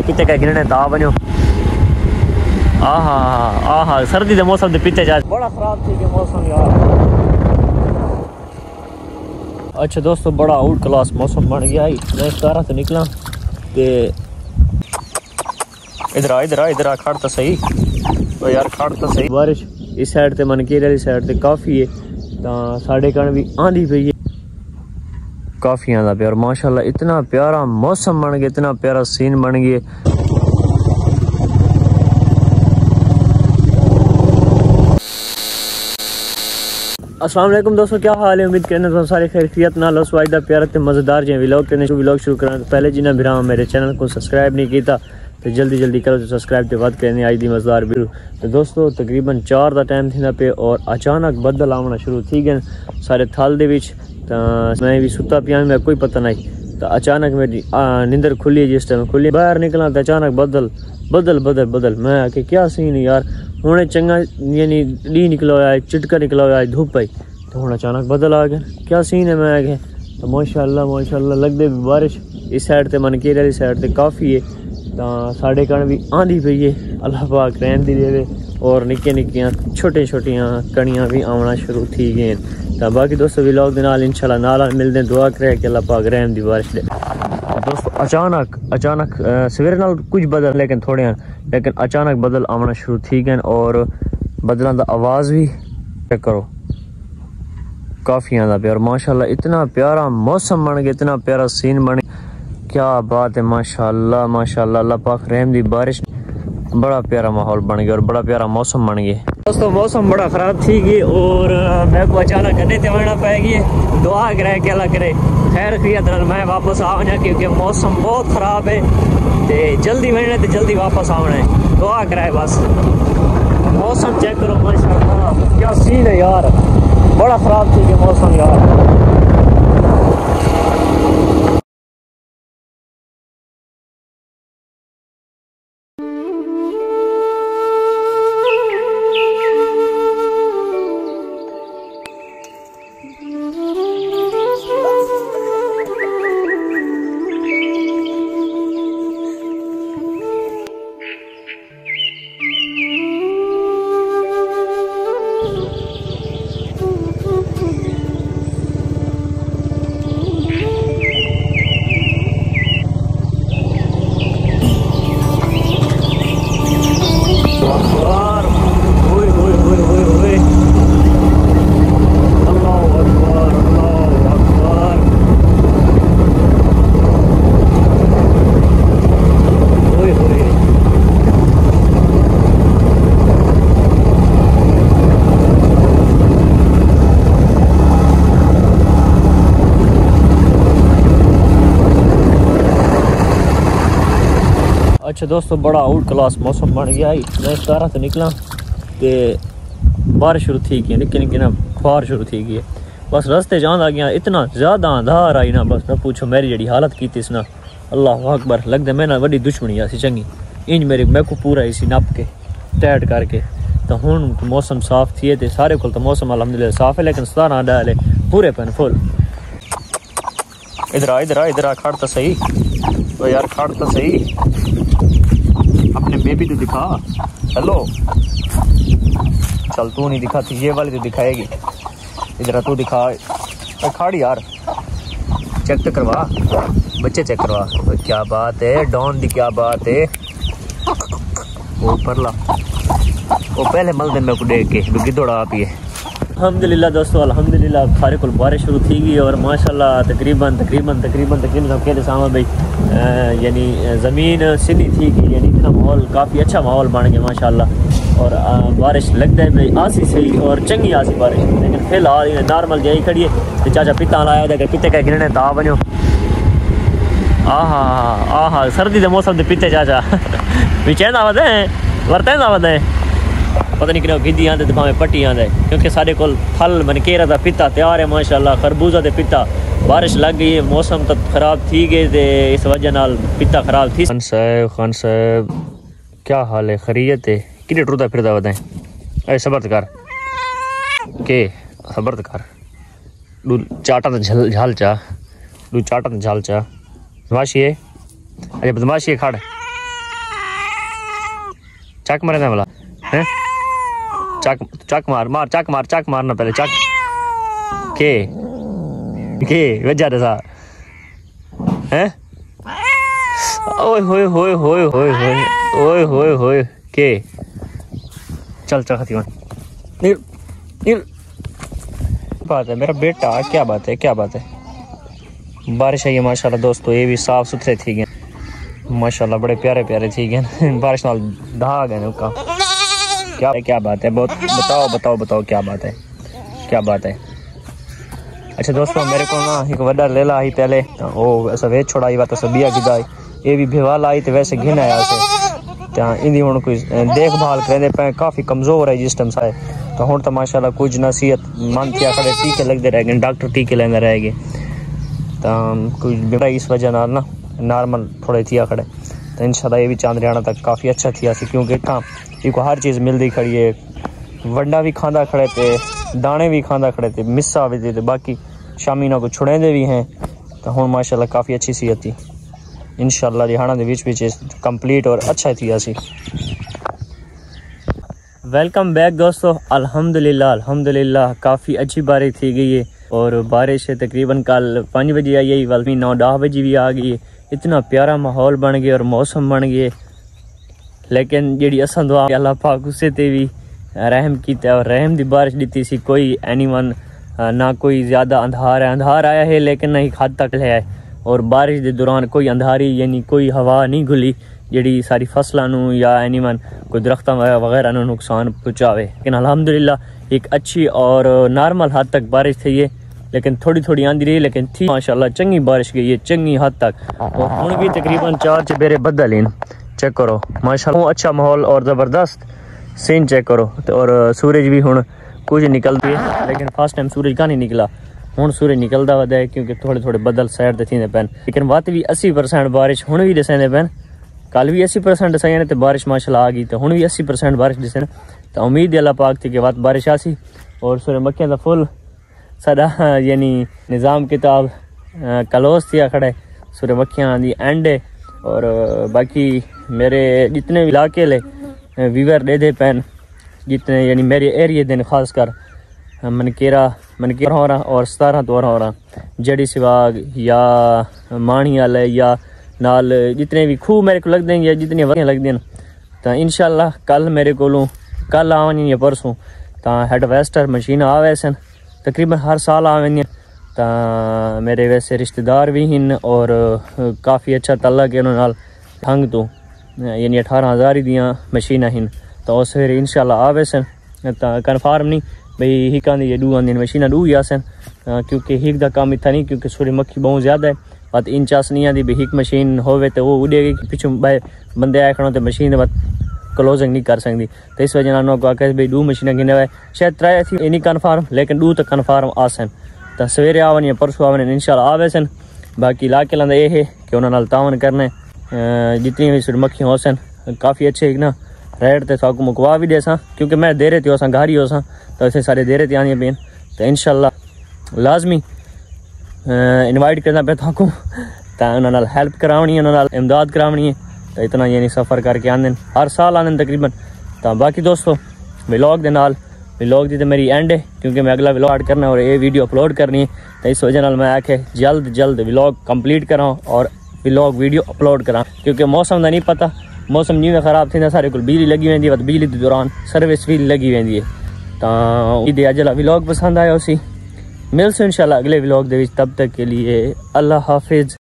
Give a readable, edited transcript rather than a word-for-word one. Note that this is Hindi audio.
पिते का गिरने ता वनो आहा सर्दी दे मौसम दे पिते जा बड़ा खराब थी के मौसम यार। अच्छा दोस्तों बड़ा आउट क्लास मौसम बन गया है। मैं सारा तो निकला ते इधर आ खड़ तो सही तो यार खड़ तो सही। बारिश इस साइड ते मनकेर वाली साइड ते काफ़ी है तो साढ़े कण भी आंधी पई है काफ़ी आंदा पे और माशाल्लाह इतना प्यारा मौसम बन गया इतना प्यारा सीन बन गया। अस्सलाम वालेकुम दोस्तों, क्या हाल है? उम्मीद करने तो सारे खैरियत नाल वाइदा प्यारा ते मज़ेदार जे व्लॉग शुरू करना तो पहले जिन्हें भरा मेरे चैनल को सब्सक्राइब नहीं किया तो जल्दी करो तो सब्सक्राइब तो बात करनी आई दी मज़ेदार वीडियो। तो दोस्तों तकरीबन 4 का टाइम थी पे और अचानक बदल आना शुरू थी गए सारे थल दे विच तो मैं भी सुता पिया मैं कोई पता नहीं तो अचानक मेरी नींदर खुली जिस टाइम खुली बाहर निकला तो अचानक बदल मैं आके क्या सीन यार हूँ चंगा यानी डी निकला हुआ चिटका निकला हुआ धूप आई तो हूँ अचानक बदल आ गया क्या सीन है। मैं आ गया तो माशाल्लाह लगते भी बारिश इस साइड ते मनकेर वाली साइड ते काफ़ी है तो साढ़े कण भी आंधी पई है अल्लाह पाक रहम दी देवे और निक्कियां छोटियां कणियां भी आना शुरू थी गए। तो बाकी दोस्तों व्लॉग दे नाल इंशाल्लाह नाल मिलते दुआ करे कि अल्लाह पाक रहम दी बारिश दे। दोस्तों अचानक सवेरे नाल कुछ बदल लेकिन थोड़े लेकिन अचानक बदल आना शुरू थी गए और बदलों का आवाज़ भी चेक करो काफ़ी आंदा पे और माशाल्लाह इतना प्यारा मौसम बन गया इतना प्यारा सीन बन क्या बात है माशाल्लाह अल्लाह पाक रहम दी बारिश बड़ा प्यारा माहौल बन गया और बड़ा प्यारा मौसम बन गया। दोस्तों मौसम बड़ा ख़राब थी गई और मैं को अचानक करने ते आना पाएगी दुआ करे कि अल्लाह करे खैर खैरियत मैं वापस आना क्योंकि मौसम बहुत ख़राब है तो जल्दी मिलना तो जल्दी वापस आना है दुआ कराए बस। मौसम चेक करो माशाल्लाह क्या सीन है यार बड़ा ख़राब थी गया मौसम यार। अच्छा दोस्तों बड़ा आउट क्लास मौसम बन गया है। मैं सारा तो निकला तो बारिश शुरू थी गई निक्की ना फुहार शुरू थी गई बस रस्ते जान आ गया इतना ज़्यादा अंधार आई ना बस ना पूछो मेरी जी हालत की थी ना अल्लाह अकबर लगता मैं ना वड्डी दुश्मनी आसी चंगी इंज मेरे मैं को पूरा इसी नप के टाइट करके तो हूँ मौसम साफ थी तो सारे को तो मौसम अलहमदुलिल्लाह साफ है लेकिन 17 डाले पूरे पेन फुल। इधर आ खड़ तो सही तो यार खड़ तो सही अपने बेबी तो दिखा हेलो चल तू नहीं दिखाती ये वाली तो दिखाएगी इधर तू दिखा खड़ यार चेक तो करवा बच्चे चेक करवा तो क्या बात है डॉन दी क्या बात है वो परला वो पहले मल दिन मेरे को देख के गिद्धोड़ा आप ही है। अल्हम्दुलिल्लाह दोस्तों अल्हम्दुलिल्लाह सारे को बारिश शुरू थी गई और माशाल्लाह तकरीबन हम कहते सामा भाई यानी ज़मीन सीधी थी कि यानी इतना माहौल काफ़ी अच्छा माहौल बन गया माशाल्लाह और बारिश लगता है भाई आसी सही और चंगी आसी बारिश लेकिन फिलहाल नॉर्मल जाई खड़ी है तो चाचा पिता लाया अगर पिते का गिरने ता वनो आहा सर्दी के मौसम के पिते चाचा पिछे वधे वरते वधे पता नहीं कि गिद्दी आते तो भावें पट्टी आंदा है क्योंकि सारे को फल मनकेरा का पिता तैयार है माशाल्लाह खरबूजा के पिता बारिश लग गई है मौसम तो खराब थी गए थे इस वजह नाल पिता खराब थी। खान साहब क्या हाल है खैरियत है कि टुरदा फिरदा बताएं अरे सबर कर के सबर कर दू चाटा तो झाल चा दू चाटा तो झाल चा बदमाशी है अरे बदमाशी है खड़ चक मारे वाला है, चक मार चक मारना पहले, चक के वजह सा हैं। ओए होए होए होए होए होए ओए होए होए के चल खतीवन नील बात है मेरा बेटा, क्या बात है, क्या बात है। बारिश है ये माशाल्लाह दोस्तों, ये भी साफ सुथरे थी गए माशाल्लाह, बड़े प्यारे प्यारे थी गए। बारिश नाल दहा गए का, क्या बात है, बहुत बताओ क्या बात है, क्या बात है। अच्छा दोस्तों मेरे को ना एक वड्डा लेला ही पहले वो ऐसा वेच छोड़ाई बात सबिया की दाई, ये भी भिवाल आई तो वैसे घिन आया से इंदी हुण कोई देखभाल करेंदे पे, काफ़ी कमज़ोर है जिस टाइम सा तो हुण तो माशाल्लाह कुछ नसीहत मन थिया खड़े, टीके लगते रह गए, डॉक्टर टीके लेंदे रह गए तो कुछ बीमारी इस वजह नाल ना नॉर्मल थोड़े थिया खड़े। तो इंशाल्लाह ये भी चांदरियाना तक काफ़ी अच्छा थिया सी, क्योंकि इतना इनको हर चीज़ मिलती खड़ी है, वंडा भी खांदा खड़े थे, दाने भी खांदा खड़े थे, मिस्सा भी थे, बाकी शामी ना को छुड़ेंदे भी हैं। तो हुण माशाल्लाह काफ़ी अच्छी सी थी इंशाल्लाह, रिहाना दे विच कंप्लीट और अच्छा थी सी। वेलकम बैक दोस्तों, अल्हम्दुलिल्लाह काफ़ी अच्छी बारिश थी गई है, और बारिश तकरीबन कल 5 बजे आई है, बल्कि 9-10 बजे भी आ गई है। इतना प्यारा माहौल बन गया और मौसम बन गए, लेकिन जी असां दुआ अल्लाह पाक उसे ते भी रहम किया और रहम दी बारिश दी सी। कोई एनीवन ना कोई ज़्यादा अंधार है, अंधार आया है लेकिन नहीं हद तक है, और बारिश के दौरान कोई अंधारी यानी कोई हवा नहीं घुली जी सारी फसलों या एनीवन कोई दरख्त वगैरह नु नुकसान पहुँचावे। लेकिन अल्हम्दुलिल्लाह एक अच्छी और नॉर्मल हद तक बारिश थी है, लेकिन थोड़ी थोड़ी आंधी रही, लेकिन थी माशाल्लाह चंगी बारिश गई है, चंगी हद तक। और हुण भी तकरीबन 4 चबेरे बदल इन चेक करो माशाल्लाह, अच्छा माहौल और ज़बरदस्त सीन चेक करो। और सूरज भी हुण कुछ निकलती है, लेकिन फर्स्ट टाइम सूरज का नहीं निकला, हुण सूरज निकलता वह है, क्योंकि थोड़े थोड़े बदल साइड थी पैन। लेकिन वत भी 80% बारिश हुण भी दसेंदे पैन, कल भी 80% दसाई ने तो बारिश माशाल्लाह आ गई, तो हुण भी 80% बारिश दसे। तो उम्मीद है अल्लाह पाक थी कि वत बारिश आसी, और सूरजमुखियां का फुल सदा यानी निज़ाम किताब कलोस थिया खड़े, सूरजमुखियां दी एंड है। और बाकी मेरे जितने भी इलाके ले वीवर दे पैन, जितने यानी मेरे एरिए दिन खासकर मनकेरा हो रहा और 17 तो हो रहा, जड़ी सिवाग या माणी वाले या नाल जितने भी खूह मेरे को लगते हैं या जितनी वक्तियाँ लगती हैं, तो इंशाल्लाह कल मेरे को कल आवन या परसों तो हेडवेस्टर मशीन आवे सन, तकरीबन हर साल आवें। तो मेरे वैसे रिश्तेदार भी हैं और काफ़ी अच्छा तल्लक है उन्होंने ढंग तो यानी 18,000 दियाँ मशीना हैं, तो उस फिर इंशाल्लाह आवे सन। तो कन्फर्म नहीं भाई हिक आँदी या 2 आँदी मशीना 2 ही आसन, क्योंकि हिक का काम इतना नहीं, क्योंकि सूरजमुखी बहुत ज़्यादा है, बात इन चास नहीं आती भी हिक मशीन होवे तो वो उड़ेगी कि पिछू भाई बंदे आए खड़ो तो मशीन के बाद क्लोजिंग नहीं कर सकती। तो इस वजह ना को आके भाई 2 मशीन गिने हुए शायद 3 थी ये नहीं कन्फर्म, लेकिन 2 तो कन्फर्म आसन। तो सवेरे आवन या परसों आवन इंशाल्लाह आवे सन। बाकी इलाके लादा ये है कि उन्होंने तावन करने जितनी भी सूरजमुखी हो सन काफ़ी अच्छे ना रेट तो साकू मुकवा भी दे सा, क्योंकि मैं दे रहे थे हो घर ही हो सा, तो ऐसे सारे दे रहे थे आनी पेन। तो इंशाल्लाह लाजमी इनवाइट करना पे थाकू, तो उन्होंने हेल्प करावनी, उन्होंने इमदाद करावनी है। तो इतना यानी सफ़र करके आने हर साल आने तकरीबन। तो बाकी दोस्तों व्लॉग के नाल व्लॉग की तो मेरी एंड है, क्योंकि मैं अगला व्लॉग ऐड करना और ये वीडियो अपलोड करनी है। तो इस वजह मैं आखे जल्द व्लॉग कंप्लीट करा और व्लॉग वीडियो अपलोड करा, क्योंकि मौसम का नहीं पता, मौसम जिमें खराब थी सारे को बिजली लगी वेंदी है, बिजली के दौरान सर्विस भी लगी वेंदी है। तो अज वाला व्लॉग पसंद आया उसी मिलसे इंशाल्लाह अगले व्लॉग दे विच, तब तक के लिए अल्लाह हाफिज़।